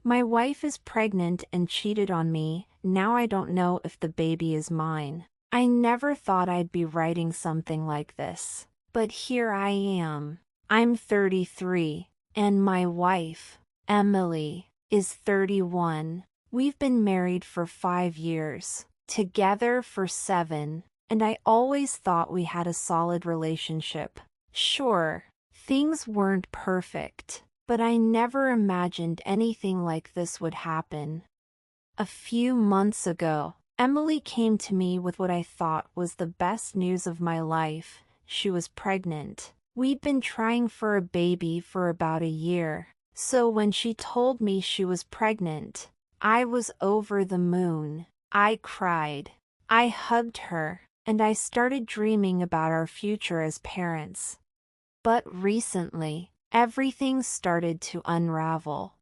My wife is pregnant and cheated on me. Now I don't know if the baby is mine. I never thought I'd be writing something like this. But here I am. I'm 33, and my wife, Emily, is 31. We've been married for 5 years, together for 7, and I always thought we had a solid relationship. Sure, things weren't perfect, but I never imagined anything like this would happen. A few months ago, Emily came to me with what I thought was the best news of my life. She was pregnant. We'd been trying for a baby for about a year, so when she told me she was pregnant, I was over the moon. I cried. I hugged her, and I started dreaming about our future as parents. But recently, everything started to unravel.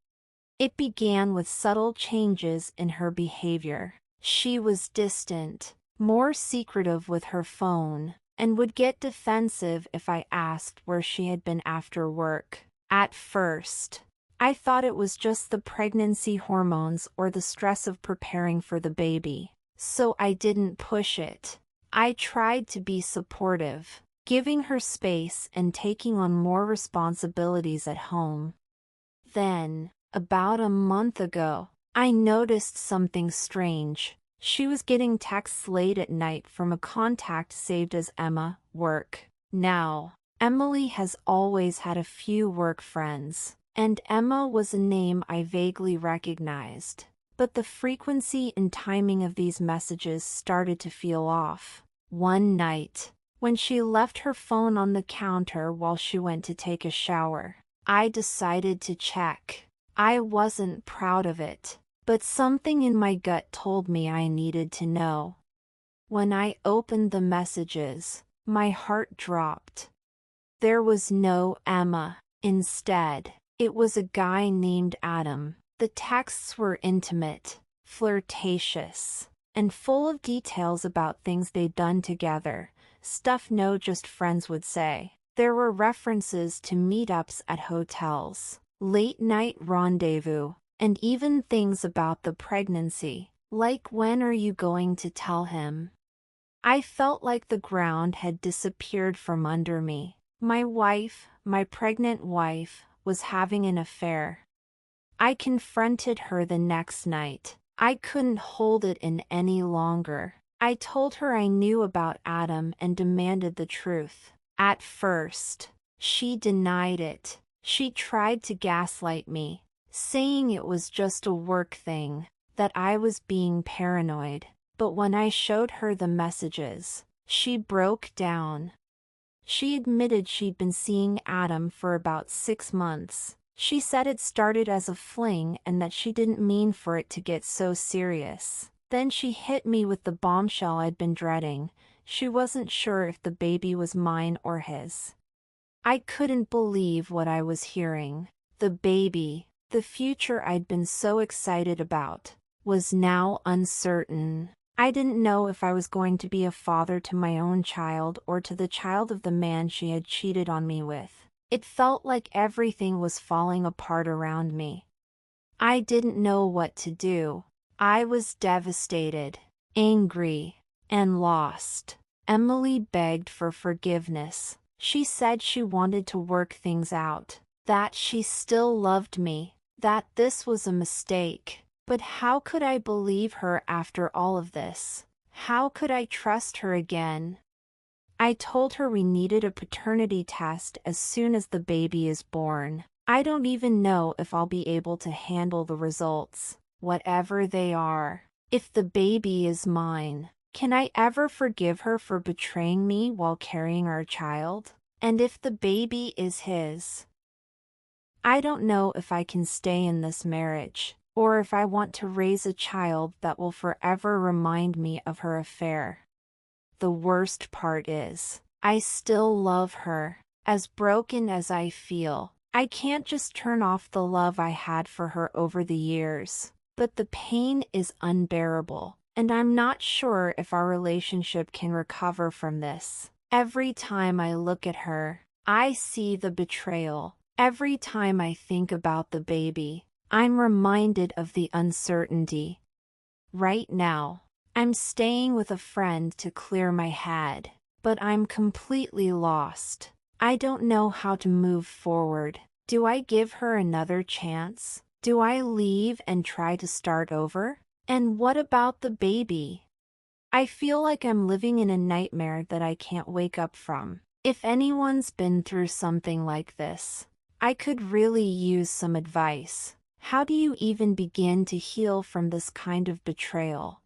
It began with subtle changes in her behavior. She was distant, more secretive with her phone, and would get defensive if I asked where she had been after work. At first, I thought it was just the pregnancy hormones or the stress of preparing for the baby, so I didn't push it. I tried to be supportive, giving her space and taking on more responsibilities at home. Then, about a month ago, I noticed something strange. She was getting texts late at night from a contact saved as Emma, work. Now, Emily has always had a few work friends, and Emma was a name I vaguely recognized. But the frequency and timing of these messages started to feel off. One night, when she left her phone on the counter while she went to take a shower, I decided to check. I wasn't proud of it, but something in my gut told me I needed to know. When I opened the messages, my heart dropped. There was no Emma. Instead, it was a guy named Adam. The texts were intimate, flirtatious, and full of details about things they'd done together, stuff no just friends would say. There were references to meetups at hotels, late-night rendezvous, and even things about the pregnancy, like when are you going to tell him? I felt like the ground had disappeared from under me. My pregnant wife, was having an affair. I confronted her the next night. I couldn't hold it in any longer. I told her I knew about Adam and demanded the truth. At first, she denied it. She tried to gaslight me, saying it was just a work thing, that I was being paranoid. But when I showed her the messages, she broke down. She admitted she'd been seeing Adam for about 6 months. She said it started as a fling and that she didn't mean for it to get so serious. Then she hit me with the bombshell I'd been dreading. She wasn't sure if the baby was mine or his. I couldn't believe what I was hearing. The baby, the future I'd been so excited about, was now uncertain. I didn't know if I was going to be a father to my own child or to the child of the man she had cheated on me with. It felt like everything was falling apart around me. I didn't know what to do. I was devastated, angry, and lost. Emily begged for forgiveness. She said she wanted to work things out, that she still loved me, that this was a mistake. But how could I believe her after all of this? How could I trust her again? I told her we needed a paternity test as soon as the baby is born. I don't even know if I'll be able to handle the results, whatever they are. If the baby is mine, can I ever forgive her for betraying me while carrying our child? And if the baby is his, I don't know if I can stay in this marriage, or if I want to raise a child that will forever remind me of her affair. The worst part is, I still love her. As broken as I feel, I can't just turn off the love I had for her over the years. But the pain is unbearable, and I'm not sure if our relationship can recover from this. Every time I look at her, I see the betrayal. Every time I think about the baby, I'm reminded of the uncertainty. Right now, I'm staying with a friend to clear my head, but I'm completely lost. I don't know how to move forward. Do I give her another chance? Do I leave and try to start over? And what about the baby? I feel like I'm living in a nightmare that I can't wake up from. If anyone's been through something like this, I could really use some advice. How do you even begin to heal from this kind of betrayal?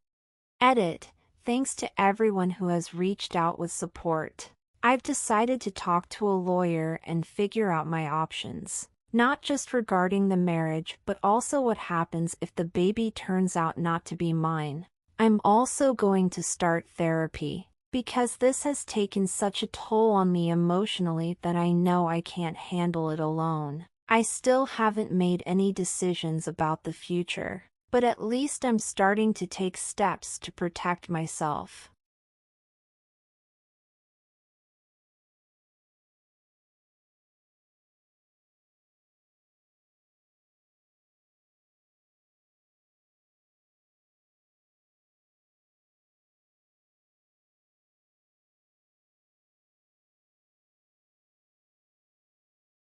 Edit. Thanks to everyone who has reached out with support. I've decided to talk to a lawyer and figure out my options. Not just regarding the marriage, but also what happens if the baby turns out not to be mine. I'm also going to start therapy, because this has taken such a toll on me emotionally that I know I can't handle it alone. I still haven't made any decisions about the future, but at least I'm starting to take steps to protect myself.